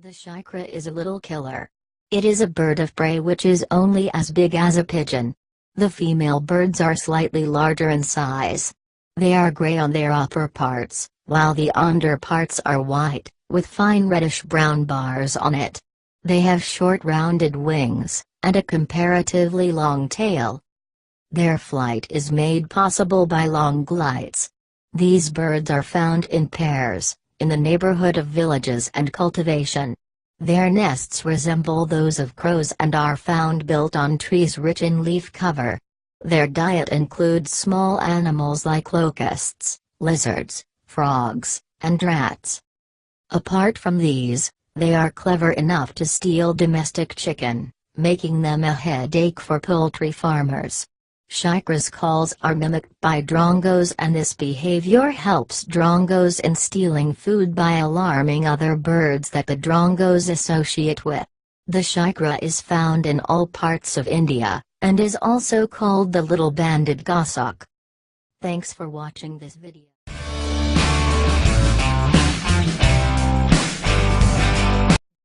The shikra is a little killer. It is a bird of prey which is only as big as a pigeon. The female birds are slightly larger in size. They are gray on their upper parts, while the underparts are white, with fine reddish-brown bars on it. They have short rounded wings, and a comparatively long tail. Their flight is made possible by long glides. These birds are found in pairs, in the neighborhood of villages and cultivation. Their nests resemble those of crows and are found built on trees rich in leaf cover. Their diet includes small animals like locusts, lizards, frogs, and rats. Apart from these, they are clever enough to steal domestic chicken, making them a headache for poultry farmers. Shikra's calls are mimicked by drongos, and this behavior helps drongos in stealing food by alarming other birds that the drongos associate with. The shikra is found in all parts of India, and is also called the little banded goshawk. Thanks for watching this video.